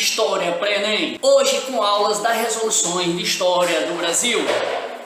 História pré-ENEM, hoje com aulas das resoluções de História do Brasil.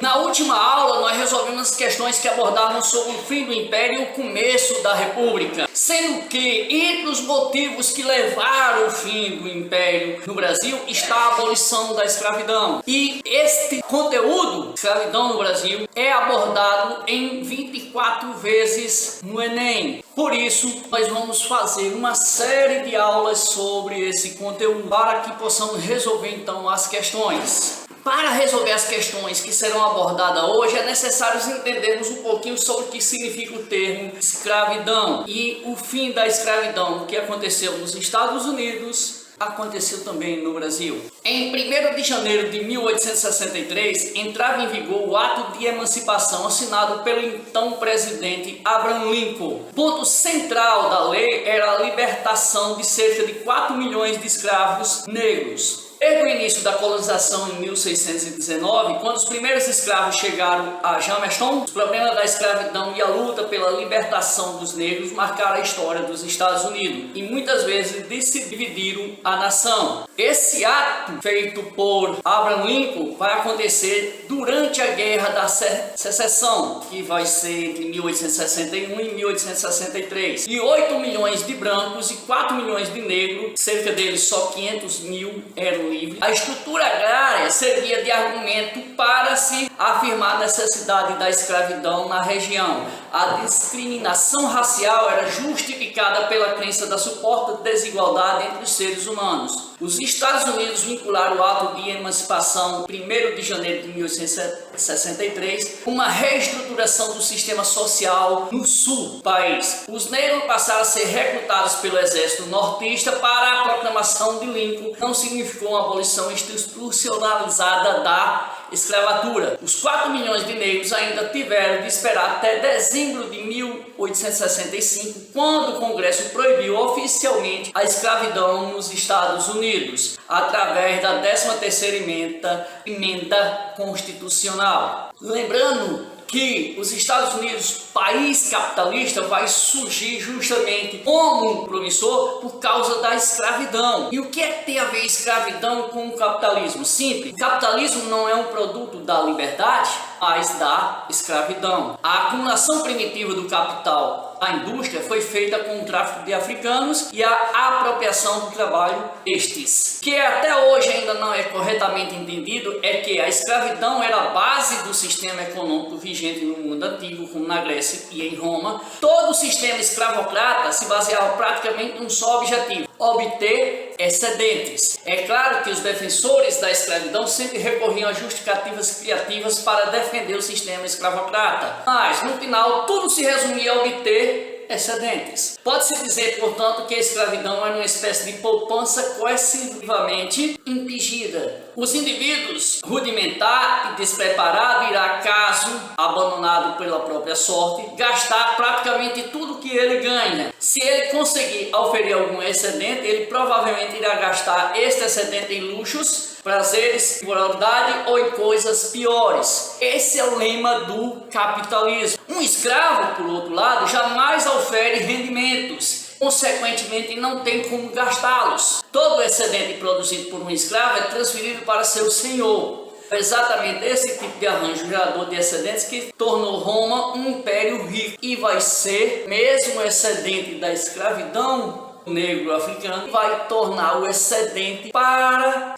Na última aula, nós resolvemos as questões que abordavam sobre o fim do Império e o começo da República, sendo que entre os motivos que levaram ao fim do Império no Brasil está a abolição da escravidão. E este conteúdo, escravidão no Brasil, é abordado em 24 vezes no Enem. Por isso, nós vamos fazer uma série de aulas sobre esse conteúdo para que possamos resolver então as questões. Para resolver as questões que serão abordadas hoje, é necessário entendermos um pouquinho sobre o que significa o termo escravidão e o fim da escravidão que aconteceu nos Estados Unidos, aconteceu também no Brasil. Em 1º de janeiro de 1863, entrava em vigor o Ato de Emancipação assinado pelo então presidente Abraham Lincoln. O ponto central da lei era a libertação de cerca de 4 milhões de escravos negros. Desde o início da colonização em 1619, quando os primeiros escravos chegaram a Jamestown, os problemas da escravidão e a luta pela libertação dos negros marcaram a história dos Estados Unidos e muitas vezes dividiram a nação. Esse ato feito por Abraham Lincoln vai acontecer durante a Guerra da Secessão, que vai ser entre 1861 e 1863. E 8 milhões de brancos e 4 milhões de negros, cerca deles só 500 mil eram livre. A estrutura agrária servia de argumento para se afirmar a necessidade da escravidão na região. A discriminação racial era justificada pela crença da suposta desigualdade entre os seres humanos. Os Estados Unidos vincularam o ato de emancipação 1º de janeiro de 1863 com uma reestruturação do sistema social no sul do país. Os negros passaram a ser recrutados pelo exército nortista para a proclamação de Lincoln. Não significou uma abolição institucionalizada da escravatura. Os 4 milhões de negros ainda tiveram de esperar até dezembro de 1865, quando o Congresso proibiu oficialmente a escravidão nos Estados Unidos, através da 13ª emenda constitucional. Lembrando que os Estados Unidos, país capitalista, vai surgir justamente como um promissor por causa da escravidão. E o que é que tem a ver escravidão com o capitalismo? Simples. O capitalismo não é um produto da liberdade, mas da escravidão. A acumulação primitiva do capital da indústria foi feita com o tráfico de africanos e a apropriação do trabalho destes. O que até hoje ainda não é corretamente entendido é que a escravidão era a base do sistema econômico vigente no mundo antigo, como na Grécia e em Roma. Todo o sistema escravocrata se baseava praticamente em um só objetivo: obter excedentes. É claro que os defensores da escravidão sempre recorriam a justificativas criativas para defender o sistema escravocrata, mas no final tudo se resumia a obter excedentes. Pode-se dizer, portanto, que a escravidão era uma espécie de poupança coercitivamente impingida. Os indivíduos rudimentar e despreparado irá, caso abandonado pela própria sorte, gastar praticamente tudo que ele ganha. Se ele conseguir auferir algum excedente, ele provavelmente irá gastar este excedente em luxos, prazeres, imoralidade ou em coisas piores. Esse é o lema do capitalismo. Um escravo, por outro lado, jamais ofere rendimentos. Consequentemente, não tem como gastá-los. Todo o excedente produzido por um escravo é transferido para seu senhor. É exatamente esse tipo de arranjo gerador de excedentes que tornou Roma um império rico. E vai ser mesmo o excedente da escravidão negro africano vai tornar o excedente para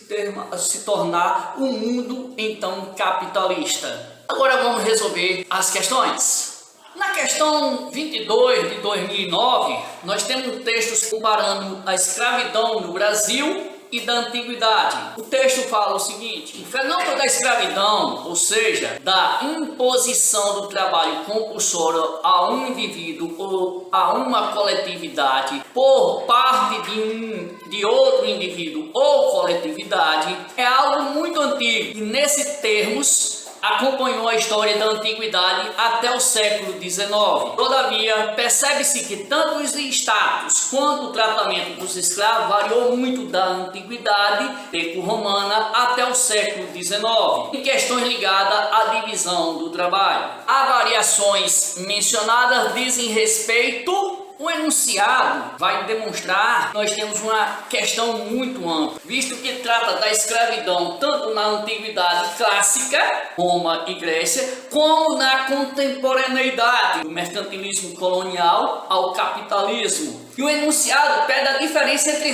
se tornar um mundo então capitalista. Agora vamos resolver as questões. Na questão 22 de 2009, nós temos textos comparando a escravidão no Brasil e da antiguidade. O texto fala o seguinte: o fenômeno da escravidão, ou seja, da imposição do trabalho compulsório a um indivíduo ou a uma coletividade por parte de outro indivíduo ou coletividade, é algo muito antigo e, nesses termos, acompanhou a história da antiguidade até o século XIX. Todavia, percebe-se que tanto os status quanto o tratamento dos escravos variou muito da antiguidade greco-romana até o século XIX, em questões ligadas à divisão do trabalho. As variações mencionadas dizem respeito O enunciado vai demonstrar que nós temos uma questão muito ampla, visto que trata da escravidão tanto na antiguidade clássica, Roma e Grécia, como na contemporaneidade, do mercantilismo colonial ao capitalismo. E o enunciado pede a diferença entre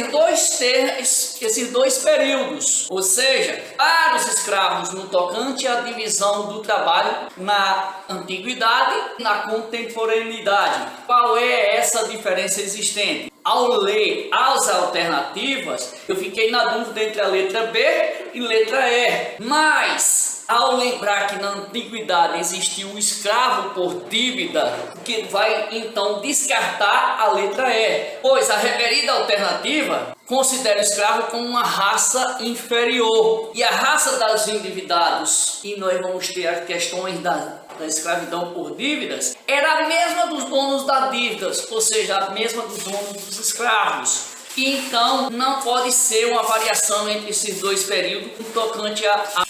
esses dois períodos, ou seja, para os escravos no tocante à divisão do trabalho na antiguidade e na contemporaneidade. Qual é essa diferença existente? Ao ler as alternativas, eu fiquei na dúvida entre a letra B e letra E, mas ao lembrar que na antiguidade existia o escravo por dívida, que vai então descartar a letra E, pois a referida alternativa considera o escravo como uma raça inferior, e a raça dos endividados, e nós vamos ter as questões da escravidão por dívidas, era a mesma dos donos das dívidas, ou seja, a mesma dos donos dos escravos. E então não pode ser uma variação entre esses dois períodos no tocante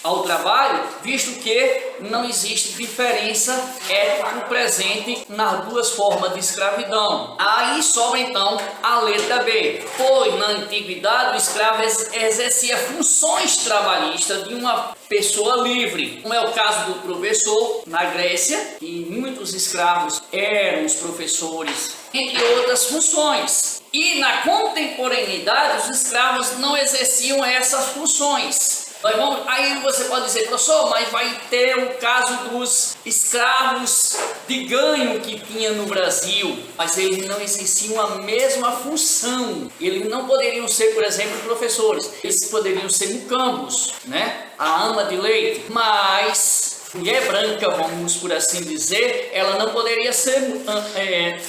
ao trabalho, visto que não existe diferença étnico presente nas duas formas de escravidão. Aí sobra então a letra B, pois na antiguidade o escravo exercia funções trabalhistas de uma pessoa livre, como é o caso do professor na Grécia, e muitos escravos eram os professores, entre outras funções. E na contemporaneidade os escravos não exerciam essas funções. Aí você pode dizer, professor, mas vai ter o caso dos escravos de ganho que tinha no Brasil, mas eles não exerciam a mesma função. Eles não poderiam ser, por exemplo, professores, eles poderiam ser mucambos, né? A ama de leite, mas mulher branca, vamos por assim dizer, ela não poderia ser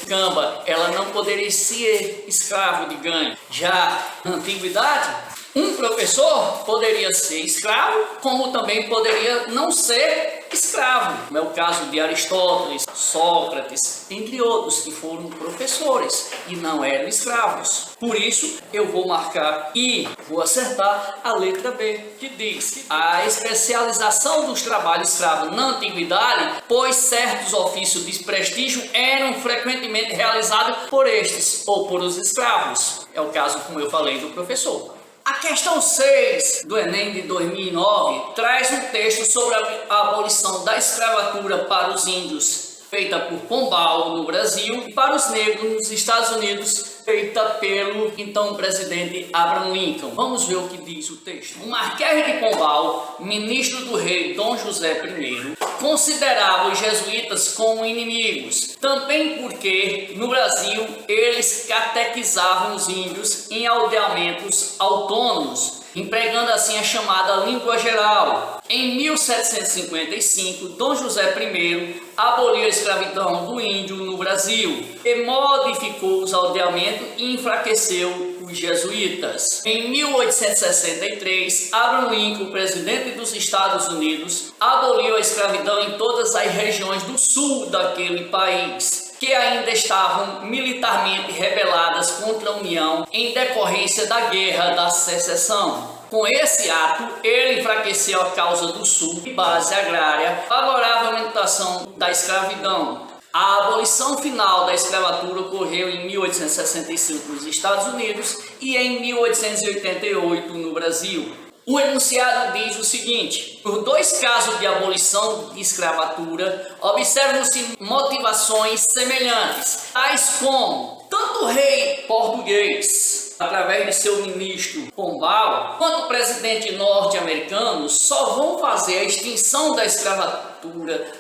camba, ela não poderia ser escravo de ganho. Já na antiguidade, um professor poderia ser escravo, como também poderia não ser escravo, como é o caso de Aristóteles, Sócrates, entre outros que foram professores e não eram escravos. Por isso eu vou marcar e vou acertar a letra B, que diz: a especialização dos trabalhos escravos na antiguidade, pois certos ofícios de prestígio eram frequentemente realizados por estes ou por os escravos. É o caso, como eu falei, do professor. A questão 6 do Enem de 2009 traz um texto sobre a abolição da escravatura para os índios, feita por Pombal no Brasil, e para os negros nos Estados Unidos, feita pelo então presidente Abraham Lincoln. Vamos ver o que diz o texto. O Marquês de Pombal, ministro do rei Dom José I, considerava os jesuítas como inimigos, também porque no Brasil eles catequizavam os índios em aldeamentos autônomos, empregando assim a chamada língua geral. Em 1755, Dom José I aboliu a escravidão do índio no Brasil e modificou os aldeamentos e enfraqueceu os jesuítas. Em 1863, Abraham Lincoln, presidente dos Estados Unidos, aboliu a escravidão em todas as regiões do sul daquele país, que ainda estavam militarmente rebeladas contra a União em decorrência da Guerra da Secessão. Com esse ato, ele enfraqueceu a causa do Sul de base agrária, favorável à aumentação da escravidão. A abolição final da escravatura ocorreu em 1865 nos Estados Unidos e em 1888 no Brasil. O enunciado diz o seguinte: por dois casos de abolição de escravatura, observam-se motivações semelhantes, tais como tanto o rei português, através de seu ministro Pombal, quanto o presidente norte-americano só vão fazer a extinção da escravatura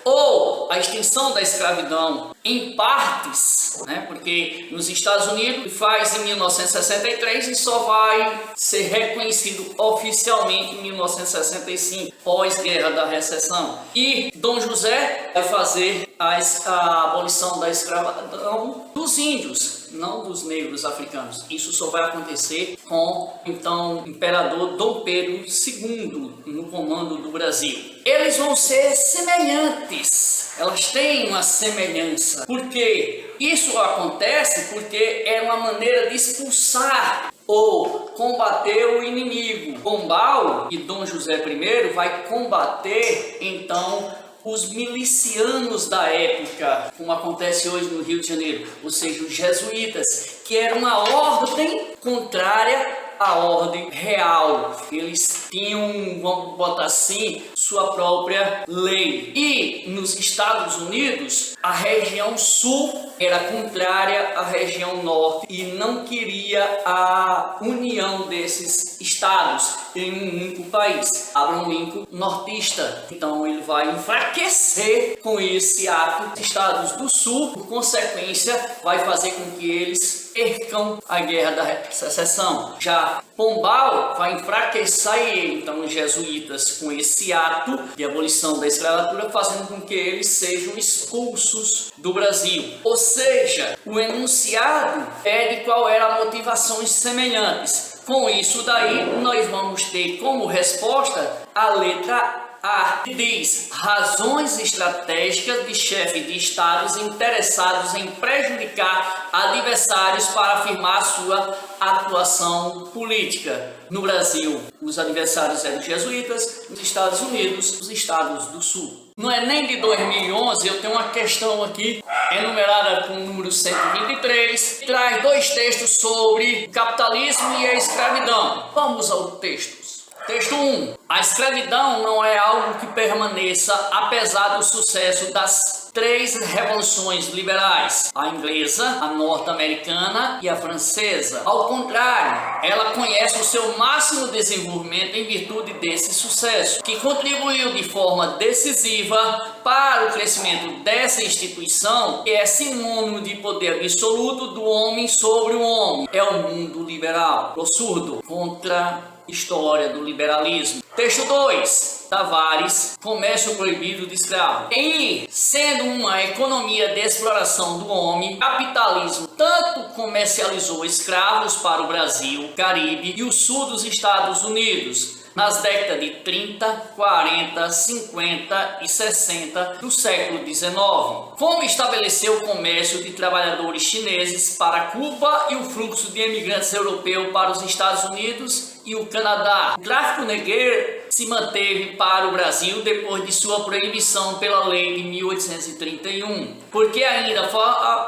ou a extinção da escravidão em partes, né? Porque nos Estados Unidos faz em 1963 e só vai ser reconhecido oficialmente em 1965, pós-guerra da recessão. E Dom José vai fazer a abolição da escravidão dos índios, não dos negros africanos. Isso só vai acontecer com então imperador Dom Pedro II no comando do Brasil. Eles vão ser semelhantes, elas têm uma semelhança. Por quê? Isso acontece porque é uma maneira de expulsar ou combater o inimigo. Pombal e Dom José I vai combater então os milicianos da época, como acontece hoje no Rio de Janeiro, ou seja, os jesuítas, que era uma ordem contrária à ordem real. Eles tinham, vamos botar assim, sua própria lei. E nos Estados Unidos, a região sul era contrária à região norte e não queria a união desses estados em um único país. Abraham Lincoln, nortista, então ele vai enfraquecer com esse ato os estados do sul, por consequência, vai fazer com que eles percam a guerra da secessão. Já Pombal vai enfraquecer então os jesuítas com esse ato de abolição da escravatura, fazendo com que eles sejam expulsos do Brasil. Ou seja, o enunciado pede qual era a motivações semelhantes. Com isso daí, nós vamos ter como resposta a letra A, que diz: razões estratégicas de chefe de estados interessados em prejudicar adversários para afirmar sua atuação política. No Brasil, os adversários eram os jesuítas, nos Estados Unidos, os estados do sul. Não é nem de 2011, eu tenho uma questão aqui, enumerada com o número 123, que traz dois textos sobre o capitalismo e a escravidão. Vamos ao texto. Texto 1. A escravidão não é algo que permaneça apesar do sucesso das três revoluções liberais, a inglesa, a norte-americana e a francesa. Ao contrário, ela conhece o seu máximo desenvolvimento em virtude desse sucesso, que contribuiu de forma decisiva para o crescimento dessa instituição, que é sinônimo de poder absoluto do homem sobre o homem. É o mundo liberal. O surdo contra história do liberalismo. Texto 2. Tavares, comércio proibido de escravos. E, sendo uma economia de exploração do homem, o capitalismo tanto comercializou escravos para o Brasil, Caribe e o sul dos Estados Unidos, nas décadas de 30, 40, 50 e 60 do século XIX, como estabeleceu o comércio de trabalhadores chineses para Cuba e o fluxo de imigrantes europeus para os Estados Unidos e o Canadá. O tráfico negreiro se manteve para o Brasil depois de sua proibição pela lei de 1831, porque ainda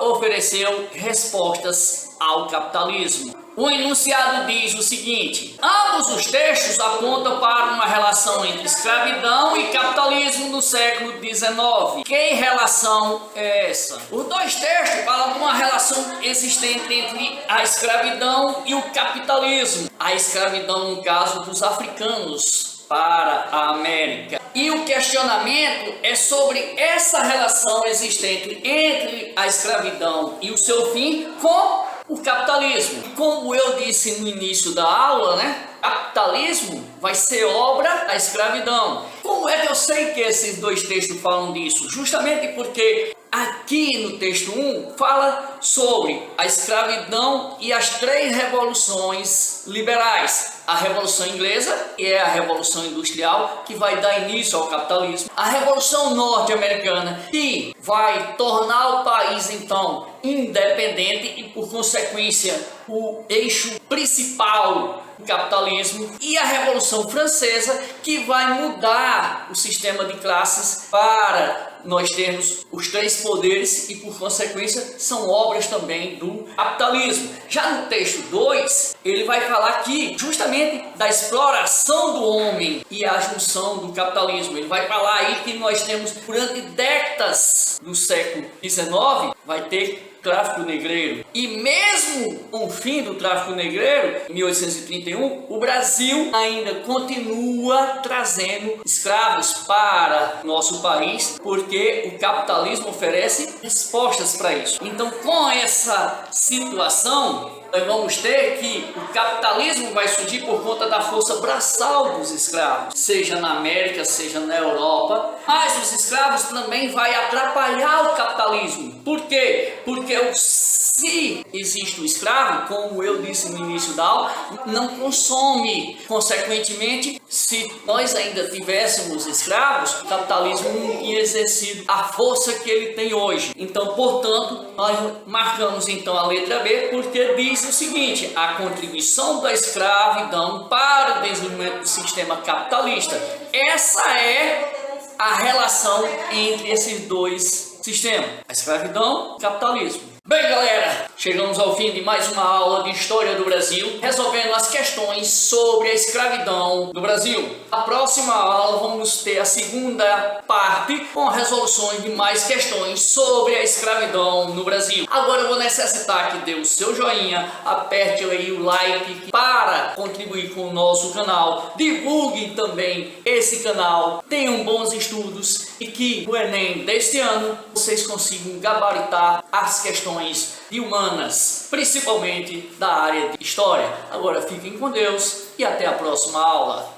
ofereceu respostas ao capitalismo. O enunciado diz o seguinte: ambos os textos apontam para uma relação entre escravidão e capitalismo no século XIX. Que relação é essa? Os dois textos falam de uma relação existente entre a escravidão e o capitalismo. A escravidão, no caso dos africanos, para a América. E o questionamento é sobre essa relação existente entre a escravidão e o seu fim com o capitalismo. Como eu disse no início da aula, capitalismo vai ser obra da escravidão. Como é que eu sei que esses dois textos falam disso? Justamente porque aqui no texto 1 fala sobre a escravidão e as três revoluções liberais. A Revolução Inglesa, que é a Revolução Industrial, que vai dar início ao capitalismo. A Revolução Norte-Americana, que vai tornar o país, então, independente e, por consequência, o eixo principal do capitalismo. E a Revolução Francesa, que vai mudar o sistema de classes para nós termos os três poderes e, por consequência, são obras também do capitalismo. Já no texto 2, ele vai falar aqui justamente da exploração do homem e a junção do capitalismo. Ele vai falar aí que nós temos, durante décadas do século XIX, vai ter tráfico negreiro. E mesmo com o fim do tráfico negreiro, em 1831, o Brasil ainda continua trazendo escravos para nosso país, porque o capitalismo oferece respostas para isso. Então, com essa situação, nós vamos ter que o capitalismo vai surgir por conta da força braçal dos escravos, seja na América, seja na Europa, mas os escravos também vai atrapalhar o capitalismo. Por quê? Porque se existe o escravo, como eu disse no início da aula, não consome. Consequentemente, se nós ainda tivéssemos escravos, o capitalismo não tinha exercido a força que ele tem hoje. Então, portanto, nós marcamos então a letra B, porque diz o seguinte: a contribuição da escravidão para o desenvolvimento do sistema capitalista. Essa é a relação entre esses dois sistemas, a escravidão e o capitalismo. Bem, galera, chegamos ao fim de mais uma aula de História do Brasil, resolvendo as questões sobre a escravidão no Brasil. Na próxima aula vamos ter a segunda parte com resoluções de mais questões sobre a escravidão no Brasil. Agora eu vou necessitar que dê o seu joinha, aperte aí o like para contribuir com o nosso canal, divulgue também esse canal, tenham bons estudos e que no Enem deste ano vocês consigam gabaritar as questões de humanas, principalmente da área de história. Agora fiquem com Deus e até a próxima aula.